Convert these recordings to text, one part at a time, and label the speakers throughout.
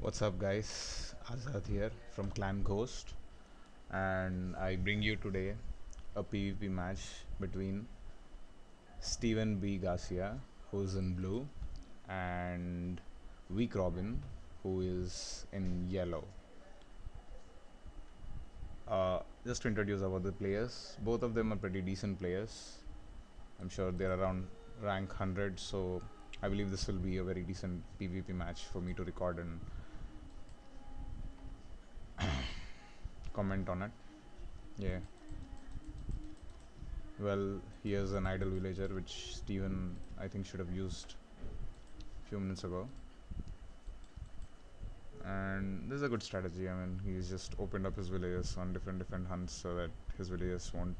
Speaker 1: What's up, guys? Azad here from Clan Ghost, and I bring you today a PvP match between Steven B. Garcia, who's in blue, and WeakRobin, who is in yellow. Just to introduce about the players, both of them are pretty decent players. I'm sure they're around rank 100, so I believe this will be a very decent PvP match for me to record and comment on it. Yeah. Well, here's an idle villager which Steven I think should have used a few minutes ago. And this is a good strategy. I mean, he's just opened up his villagers on different hunts so that his villagers won't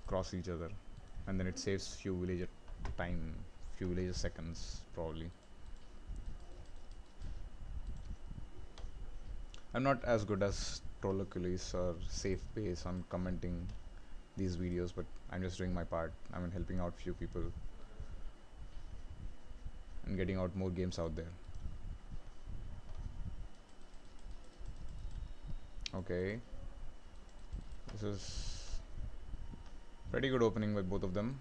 Speaker 1: cross each other, and then it saves few villager time, few villager seconds probably. I'm not as good as Trolloculis or Safe Base on commenting these videos, but I'm just doing my part. I mean, helping out few people and getting out more games out there. Okay, this is pretty good opening with both of them.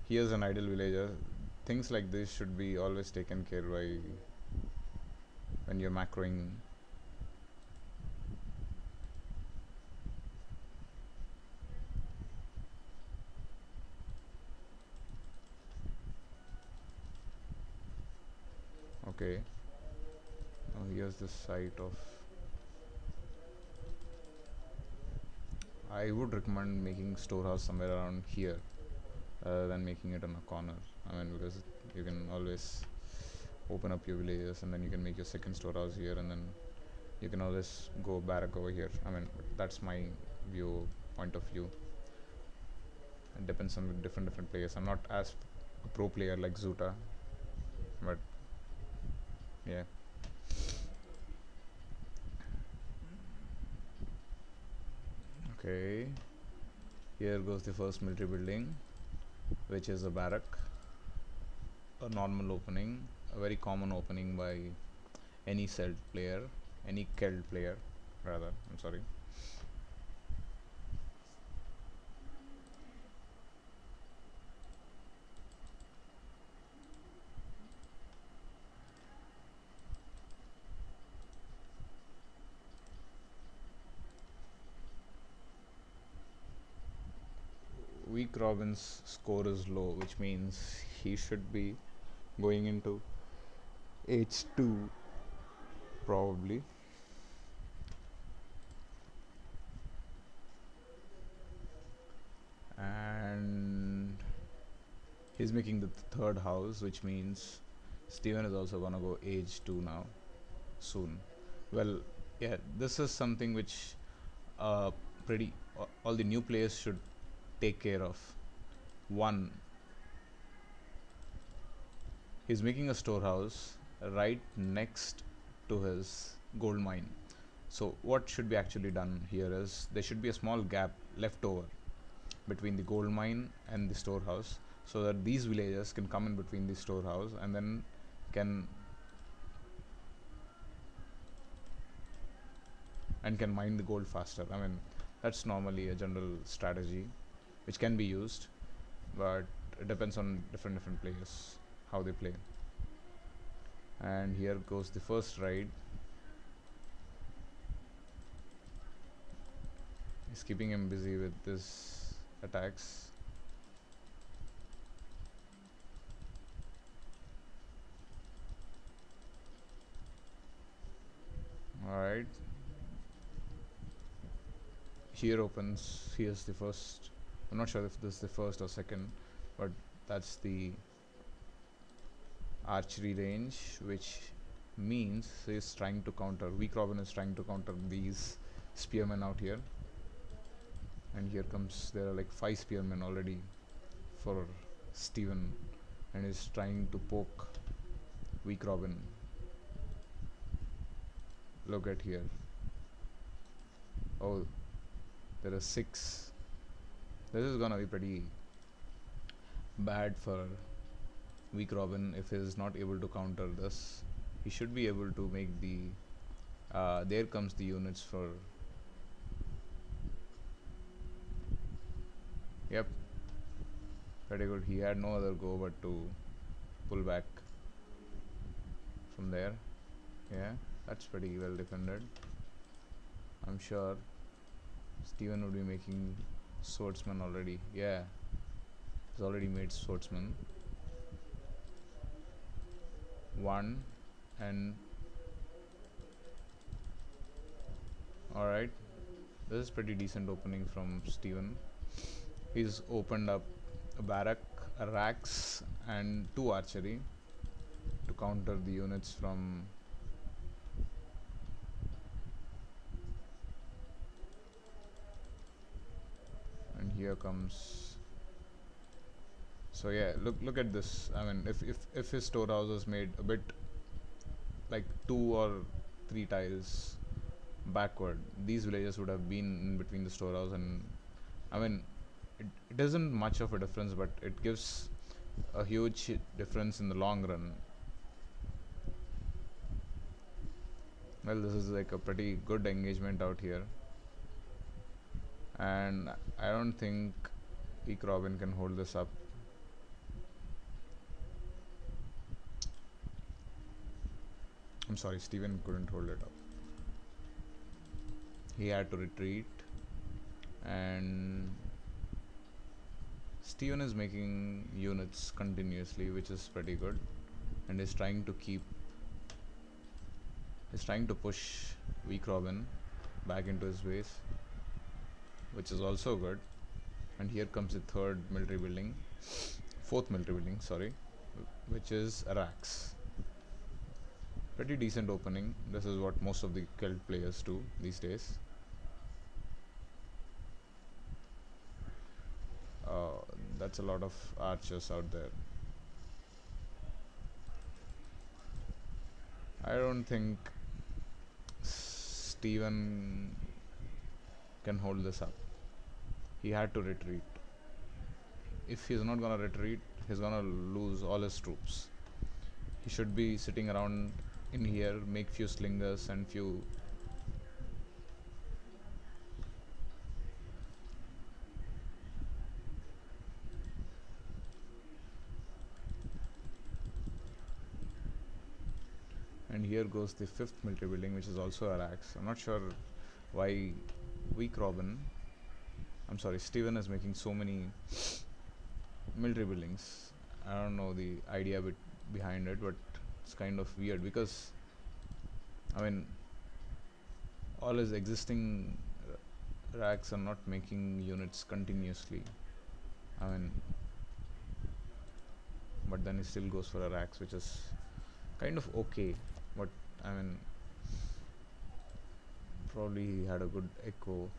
Speaker 1: Here's an idle villager. Things like this should be always taken care by when you're macroing. Okay, now here's the site of. I would recommend making storehouse somewhere around here rather than making it on a corner. I mean, because you can always open up your villages and then you can make your second storehouse here, and then you can always go barrack over here. I mean, that's my point of view. It depends on different players. I'm not as a pro player like Zuta, but yeah. Okay, here goes the first military building, which is a barrack. A normal opening, a very common opening by any Celt player, any Celt player rather, I'm sorry. WeakRobin's score is low, which means he should be going into H2 probably. And he's making the third house, which means Steven is also gonna go H2 now soon. Well, yeah, this is something which pretty all the new players should take care of. One, he's making a storehouse right next to his gold mine. So what should be actually done here is there should be a small gap left over between the gold mine and the storehouse, so that these villagers can come in between the storehouse and then can can mine the gold faster. I mean, that's normally a general strategy which can be used, but it depends on different players how they play. And here goes the first raid. He's keeping him busy with this attacks. Alright, here's the first. I'm not sure if this is the first or second, but that's the archery range, which means he's trying to counter. WeakRobin is trying to counter these spearmen out here, and here comes, there are like 5 spearmen already for Steven, and he's trying to poke WeakRobin. Look at here. Oh, there are 6. This is gonna be pretty bad for WeakRobin, if he is not able to counter this, he should be able to make the. There comes the units for. Yep, pretty good. He had no other go but to pull back from there. Yeah, that's pretty well defended. I'm sure Steven would be making swordsman already. Yeah, he's already made swordsman. One and alright. This is pretty decent opening from Steven. He's opened up a barrack, a racks, and 2 archery to counter the units from. And here comes. So yeah, look at this. I mean, if his storehouse was made a bit like 2 or 3 tiles backward, these villages would have been in between the storehouse, and I mean, it isn't much of a difference, but it gives a huge difference in the long run. Well, this is like a pretty good engagement out here, and I don't think WeakRobin can hold this up. I'm sorry, Steven couldn't hold it up. He had to retreat, and Steven is making units continuously, which is pretty good, and is trying to push WeakRobin back into his base, which is also good. And here comes the fourth military building, sorry, which is Arax. Pretty decent opening. This is what most of the Celt players do these days. Uh, that's a lot of archers out there. I don't think Steven can hold this up. He had to retreat. If he's not gonna retreat, he's gonna lose all his troops. He should be sitting around in here, make few slingers and few. And here goes the fifth military building, which is also Arax. I'm not sure why WeakRobin, I'm sorry, Steven is making so many military buildings. I don't know the idea behind it, but it's kind of weird because, I mean, all his existing racks are not making units continuously. I mean, but then he still goes for a racks, which is kind of okay. But I mean, probably he had a good echo.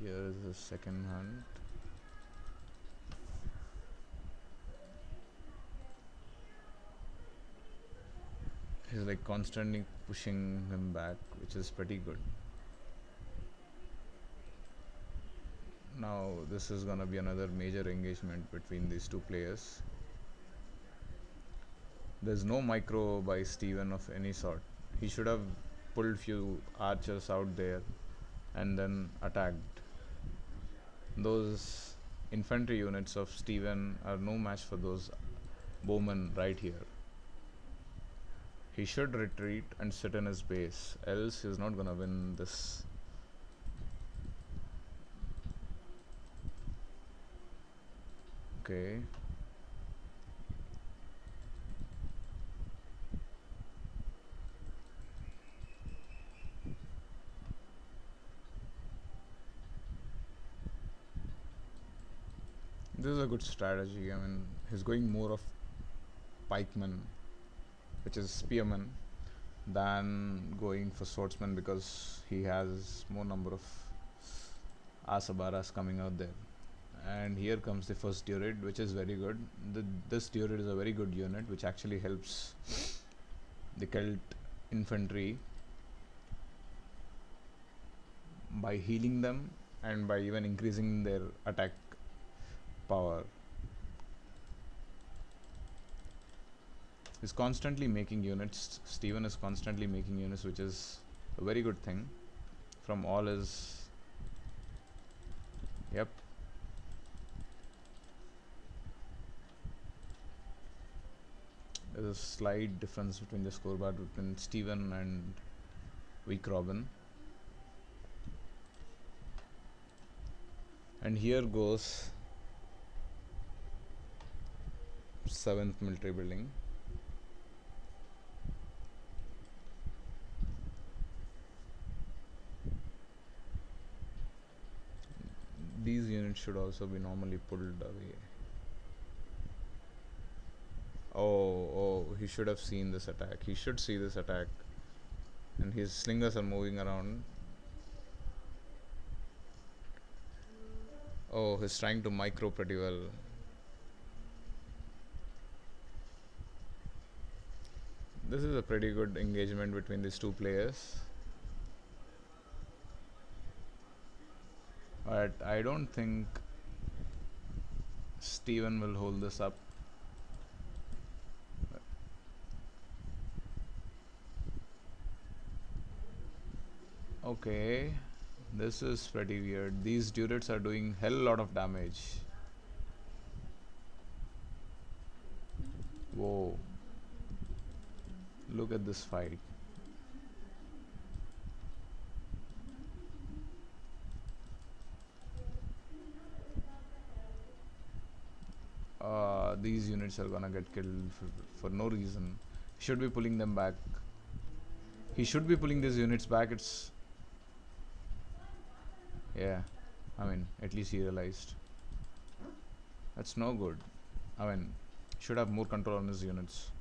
Speaker 1: Here is the second hunt. He's like constantly pushing him back, which is pretty good. Now this is gonna be another major engagement between these two players. There's no micro by Steven of any sort. He should have pulled few archers out there and then attacked. Those infantry units of Steven are no match for those bowmen right here. He should retreat and sit in his base, else he's not gonna win this. Okay. This is a good strategy. I mean, he's going more of pikemen, which is spearmen, than going for swordsman because he has more number of asabaras coming out there. And here comes the first Durid, which is very good. This Durid is a very good unit, which actually helps the Celt infantry by healing them and by even increasing their attack power. He's constantly making units. Steven is constantly making units, which is a very good thing from all his. Yep. There's a slight difference between the scoreboard between Steven and WeakRobin. And here goes 7th military building. These units should also be normally pulled away. Oh, he should have seen this attack. He should see this attack. And his slingers are moving around. Oh, he's trying to micro pretty well. This is a pretty good engagement between these two players. But I don't think Steven will hold this up. Okay, this is pretty weird. These turrets are doing hell lot of damage. Whoa. Look at this fight. These units are gonna get killed for no reason. He should be pulling them back. He should be pulling these units back. It's... yeah, I mean, at least he realized. That's no good. I mean, should have more control on his units.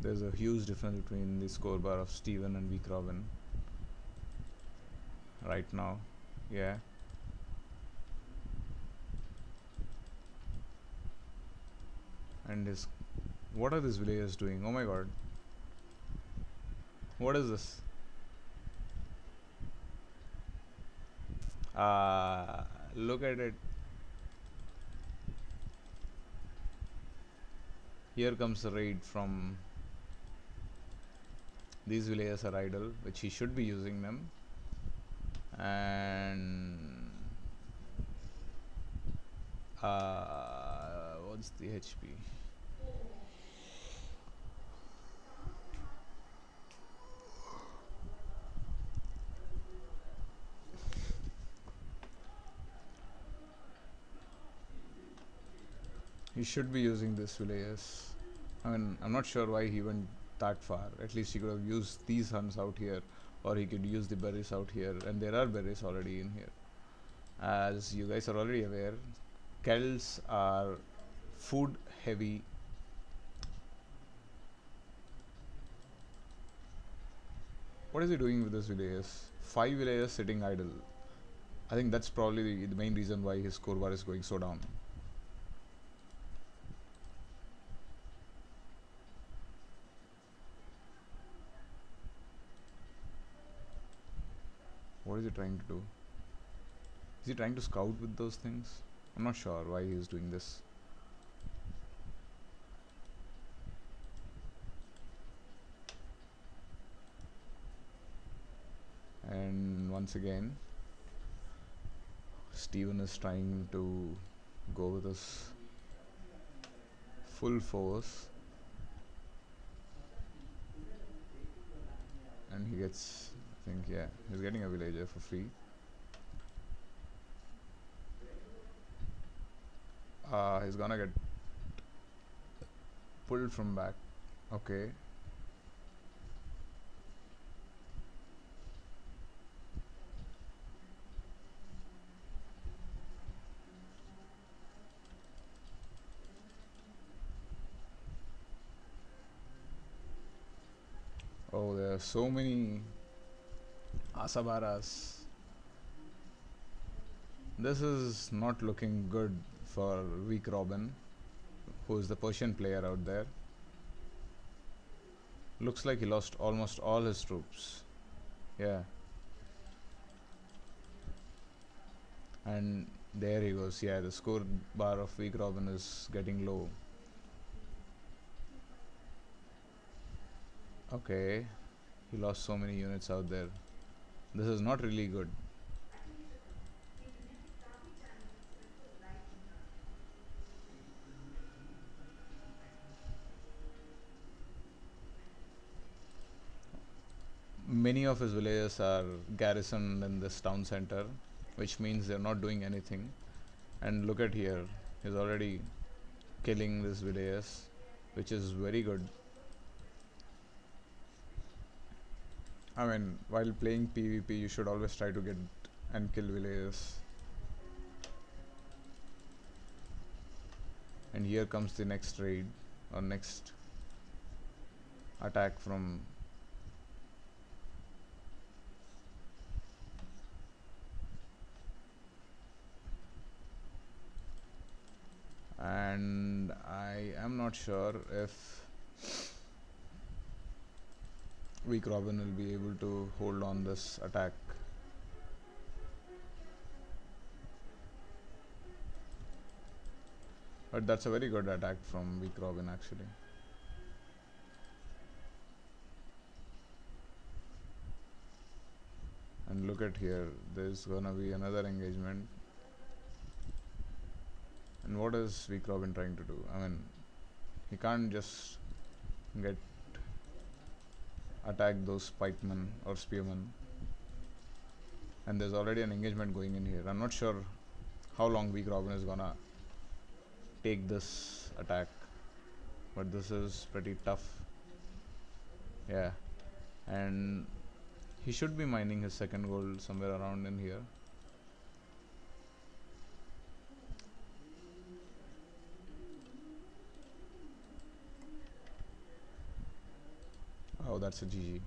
Speaker 1: There's a huge difference between the score bar of Steven and WeakRobin right now. Yeah. And his... what are these villagers doing? Oh my god. What is this? Look at it. Here comes the raid from... these villagers are idle, which he should be using them. And... what's the HP? He should be using this villagers. I mean, I'm not sure why he went that far. At least he could have used these hunts out here, or he could use the berries out here, and there are berries already in here. As you guys are already aware, Celts are food heavy. What is he doing with this villagers? 5 villagers sitting idle. I think that's probably the main reason why his score bar is going so down. What is he trying to do? Is he trying to scout with those things? I'm not sure why he is doing this. And once again, Steven is trying to go with his full force. And he gets... I think, yeah, he's getting a villager for free. He's gonna get pulled from back. Okay. Oh, there are so many Asabaras. This is not looking good for WeakRobin, who is the Persian player out there. Looks like he lost almost all his troops. Yeah. And there he goes. Yeah, the score bar of WeakRobin is getting low. Okay, he lost so many units out there. This is not really good. Many of his villages are garrisoned in this town center, which means they're not doing anything. And look at here, he's already killing these villages, which is very good. I mean, while playing PvP, you should always try to get and kill villages. And here comes the next raid or next attack from. And I am not sure if WeakRobin will be able to hold on this attack. But that's a very good attack from WeakRobin actually. And look at here, there's gonna be another engagement. And what is WeakRobin trying to do? I mean, he can't just get attack those pikemen or spearmen. And there's already an engagement going in here. I'm not sure how long WeakRobin is gonna take this attack, but this is pretty tough. Yeah, and he should be mining his second gold somewhere around in here. Oh, that's a GG.